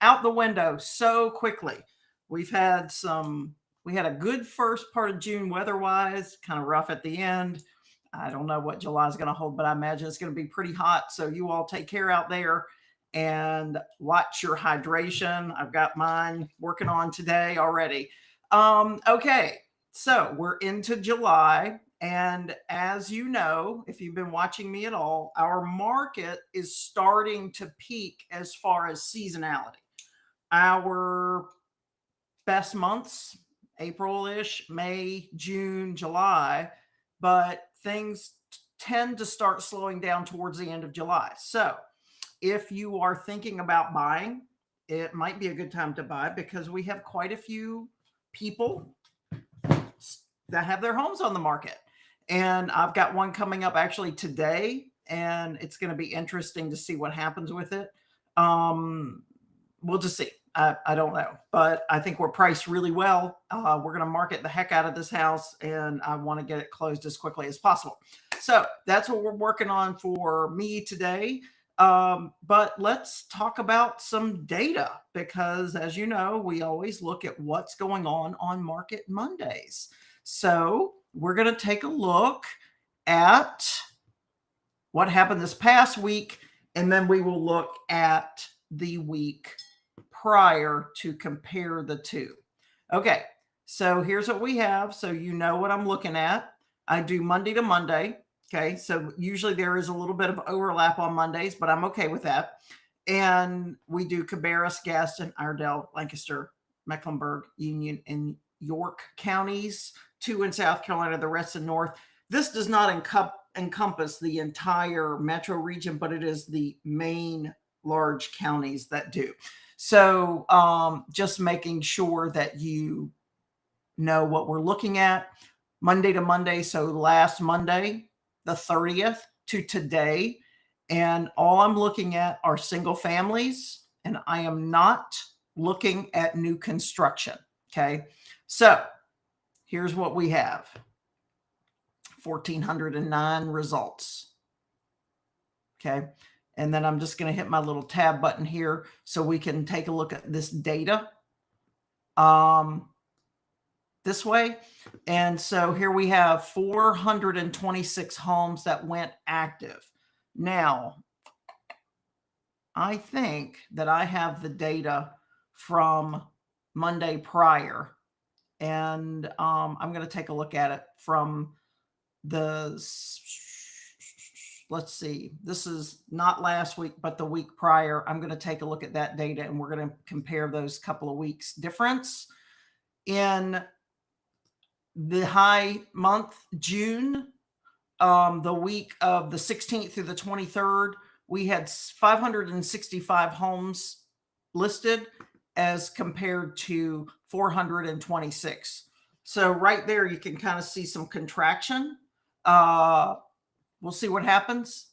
out the window so quickly. We've had we had a good first part of June weather-wise, kind of rough at the end. I don't know what July is going to hold, but I imagine it's going to be pretty hot. So you all take care out there and watch your hydration. I've got mine working on today already. Okay, so we're into July. And as you know, if you've been watching me at all, our market is starting to peak as far as seasonality. Our best months, April-ish, May, June, July, but things tend to start slowing down towards the end of July. So if you are thinking about buying, it might be a good time to buy because we have quite a few people that have their homes on the market. And I've got one coming up actually today, and it's going to be interesting to see what happens with it. We'll just see. I don't know, but I think we're priced really well. We're going to market the heck out of this house, and I want to get it closed as quickly as possible. So that's what we're working on for me today. But let's talk about some data because, as you know, we always look at what's going on Market Mondays. So we're going to take a look at what happened this past week, and then we will look at the week prior to compare the two. Okay, so here's what we have. So you know what I'm looking at. I do Monday to Monday. Okay, so usually there is a little bit of overlap on Mondays, but I'm okay with that. And we do Cabarrus, Gaston, Iredell, Lancaster, Mecklenburg, Union, and York counties, 2 in South Carolina, the rest in North. This does not encompass the entire metro region, but it is the main large counties that do. So just making sure that you know what we're looking at. Monday to Monday, so last Monday, the 30th to today. And all I'm looking at are single families, and I am not looking at new construction. Okay. So here's what we have. 1,409 results. Okay. And then I'm just going to hit my little tab button here so we can take a look at this data this way. And so here we have 426 homes that went active. Now, I think that I have the data from Monday prior, and I'm going to take a look at it from the, let's see, this is not last week, but the week prior. I'm going to take a look at that data, and we're going to compare those couple of weeks difference. In the high month, June, the week of the 16th through the 23rd, we had 565 homes listed as compared to 426. So right there, you can kind of see some contraction. We'll see what happens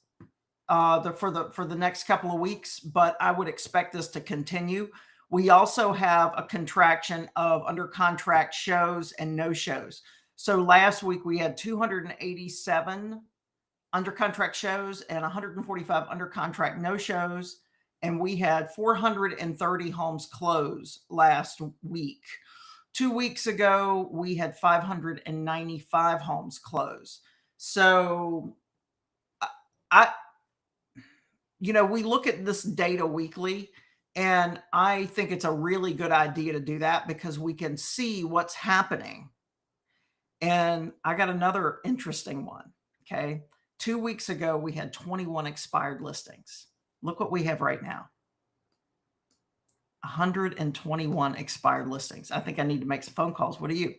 for the next couple of weeks, but I would expect this to continue. We also have a contraction of under contract shows and no shows. So last week we had 287 under contract shows and 145 under contract no shows. And we had 430 homes close last week. 2 weeks ago, we had 595 homes close. So we look at this data weekly, and I think it's a really good idea to do that because we can see what's happening. And I got another interesting one. Okay. 2 weeks ago, we had 21 expired listings. Look what we have right now. 121 expired listings. I think I need to make some phone calls. What do you?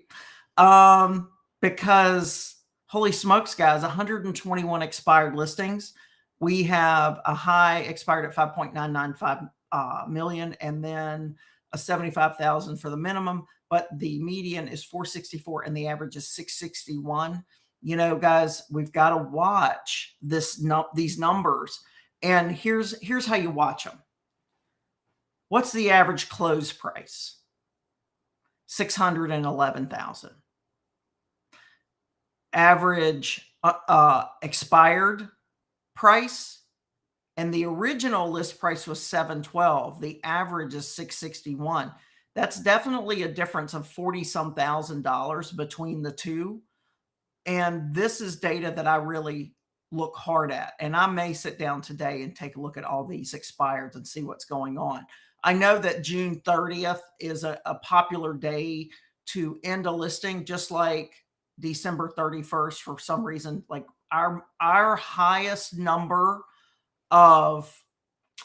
Because holy smokes, guys, 121 expired listings. We have a high expired at 5.995 million, and then a 75,000 for the minimum, but the median is 464 and the average is 661. Guys, we've got to watch these numbers, and here's how you watch them. What's the average close price? 611,000. Average expired price And the original list price was 712. The average is 661. That's definitely a difference of 40 some thousand dollars between the two. And this is data that I really look hard at. And I may sit down today and take a look at all these expireds and see what's going on. I know that June 30th is a popular day to end a listing, just like December 31st for some reason. Like our highest number of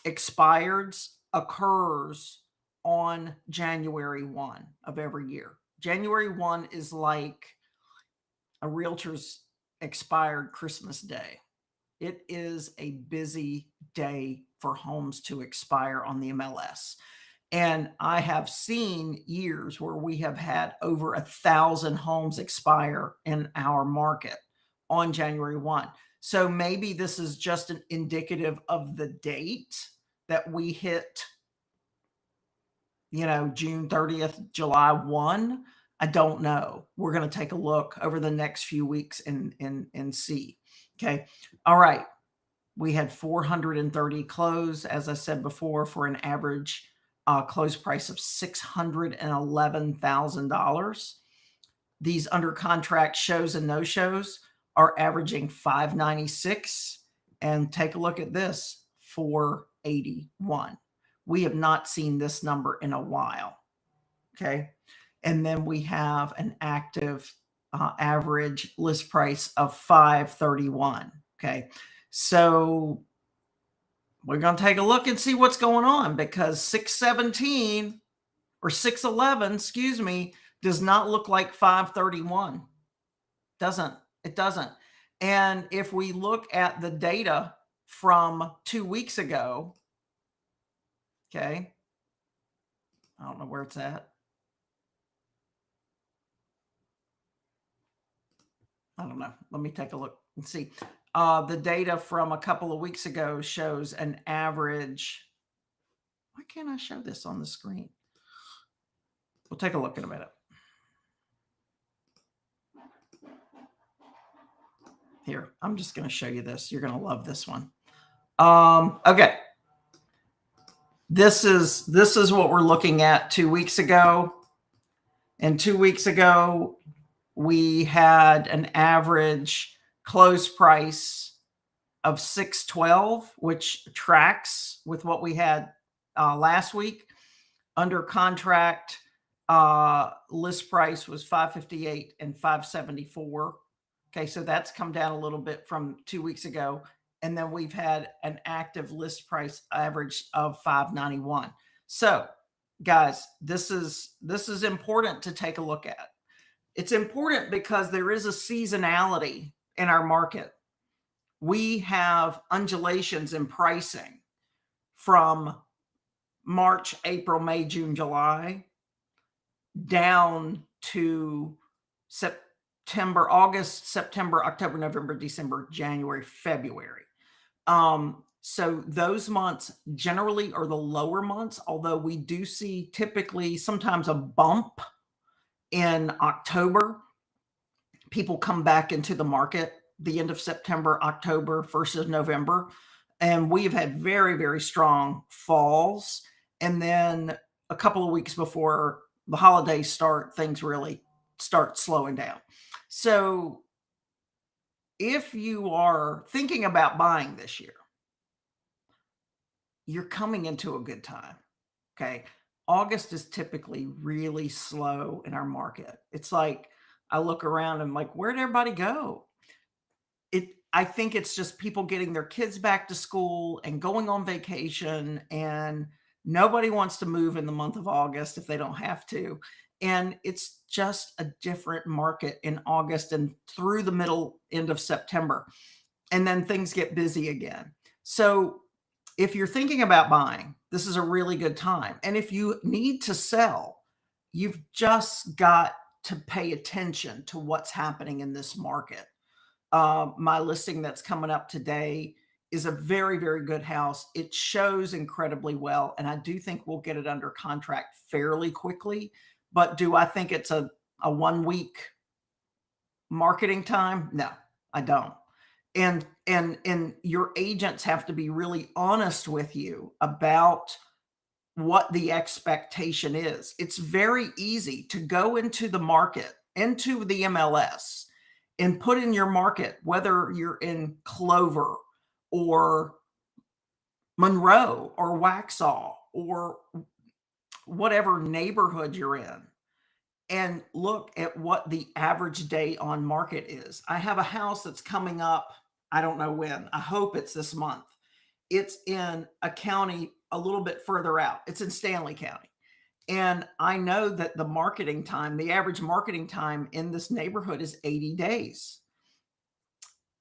expireds occurs on January 1 of every year. January 1 is like a realtor's expired Christmas day. It is a busy day for homes to expire on the MLS. And I have seen years where we have had over 1,000 homes expire in our market on January 1. So maybe this is just an indicative of the date that we hit, June 30th, July 1. I don't know. We're going to take a look over the next few weeks and see. Okay. All right. We had 430 close, as I said before, for an average close price of $611,000. These under contract shows and no shows are averaging 596. And take a look at this, 481. We have not seen this number in a while. Okay. And then we have an active average list price of 531. Okay. So we're going to take a look and see what's going on, because 617 or 611, excuse me, does not look like 531. It doesn't. And if we look at the data from 2 weeks ago, okay, I don't know where it's at. I don't know. Let me take a look and see. The data from a couple of weeks ago shows an average. Why can't I show this on the screen? We'll take a look in a minute. Here, I'm just going to show you this. You're going to love this one. Okay. This is what we're looking at 2 weeks ago. And 2 weeks ago, we had an average close price of 612, which tracks with what we had last week. Under contract, list price was 558 and 574. Okay, so that's come down a little bit from 2 weeks ago. And then we've had an active list price average of 591. So, guys, this is important to take a look at. It's important because there is a seasonality in our market. We have undulations in pricing from March, April, May, June, July, down to September, August, September, October, November, December, January, February. So those months generally are the lower months, although we do see typically sometimes a bump in October. People come back into the market the end of September, October, 1st of November. And we've had very, very strong falls. And then a couple of weeks before the holidays start, things really start slowing down. So if you are thinking about buying this year, you're coming into a good time. Okay. August is typically really slow in our market. It's like I look around and I'm like, where'd everybody go? I think it's just people getting their kids back to school and going on vacation, and nobody wants to move in the month of August if they don't have to. And it's just a different market in August and through the end of September. And then things get busy again. So if you're thinking about buying, this is a really good time. And if you need to sell, you've just got to pay attention to what's happening in this market. My listing that's coming up today is a very, very good house. It shows incredibly well, and I do think we'll get it under contract fairly quickly. But do I think it's a 1 week marketing time? No, I don't. And your agents have to be really honest with you about what the expectation is. It's very easy to go into the market, into the MLS, and put in your market, whether you're in Clover or Monroe or Waxhaw or whatever neighborhood you're in, and look at what the average day on market is. I have a house that's coming up. I don't know when. I hope it's this month. It's in a county a little bit further out. It's in Stanley County. And I know that the marketing time, the average marketing time in this neighborhood is 80 days.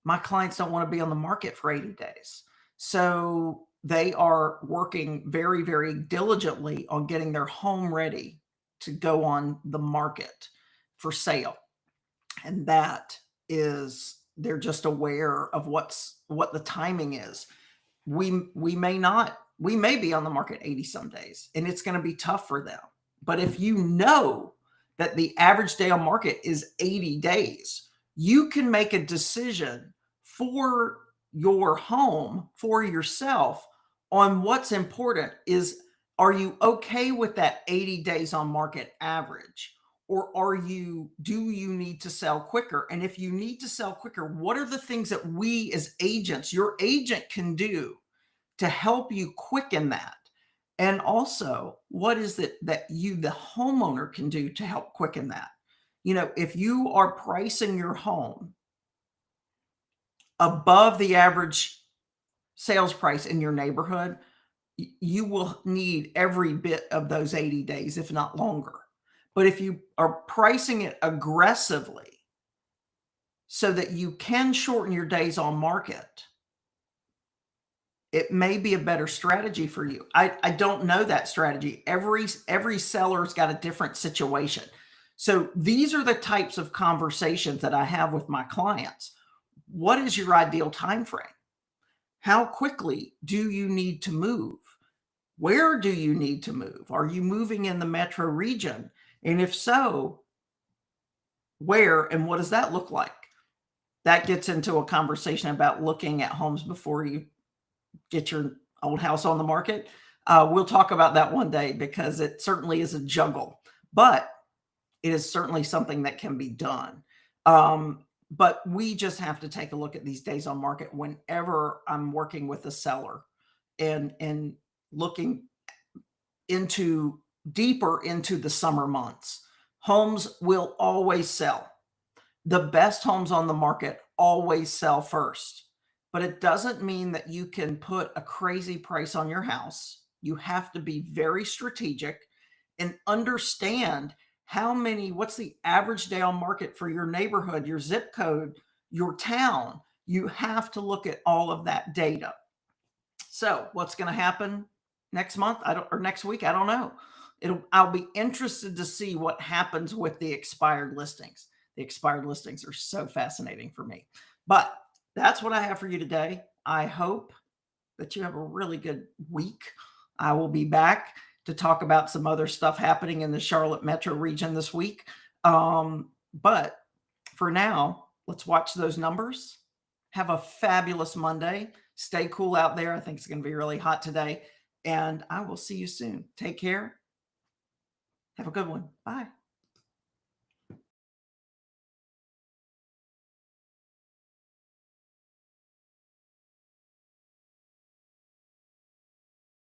My clients don't want to be on the market for 80 days. So they are working very, very diligently on getting their home ready to go on the market for sale. And that is, they're just aware of what the timing is. We may be on the market 80 some days, and it's going to be tough for them. But if you know that the average day on market is 80 days, you can make a decision for your home, for yourself, on what's important. Are you okay with that 80 days on market average? Or do you need to sell quicker? And if you need to sell quicker, what are the things that we as agents, your agent, can do to help you quicken that? And also, what is it that you, the homeowner, can do to help quicken that? If you are pricing your home above the average sales price in your neighborhood, you will need every bit of those 80 days, if not longer. But if you are pricing it aggressively so that you can shorten your days on market, it may be a better strategy for you. I don't know that strategy. Every seller's got a different situation. So these are the types of conversations that I have with my clients. What is your ideal time frame? How quickly do you need to move? Where do you need to move? Are you moving in the metro region? And if so, where and what does that look like? That gets into a conversation about looking at homes before you get your old house on the market. We'll talk about that one day, because it certainly is a juggle, but it is certainly something that can be done. But we just have to take a look at these days on market whenever I'm working with a seller and looking deeper into the summer months. Homes will always sell. The best homes on the market always sell first, but it doesn't mean that you can put a crazy price on your house. You have to be very strategic and understand what's the average day on market for your neighborhood, your zip code, your town. You have to look at all of that data. So what's going to happen next month? Or next week? I don't know. I'll be interested to see what happens with the expired listings. The expired listings are so fascinating for me. But that's what I have for you today. I hope that you have a really good week. I will be back to talk about some other stuff happening in the Charlotte metro region this week. But for now, let's watch those numbers. Have a fabulous Monday. Stay cool out there. I think it's going to be really hot today. And I will see you soon. Take care. Have a good one. Bye.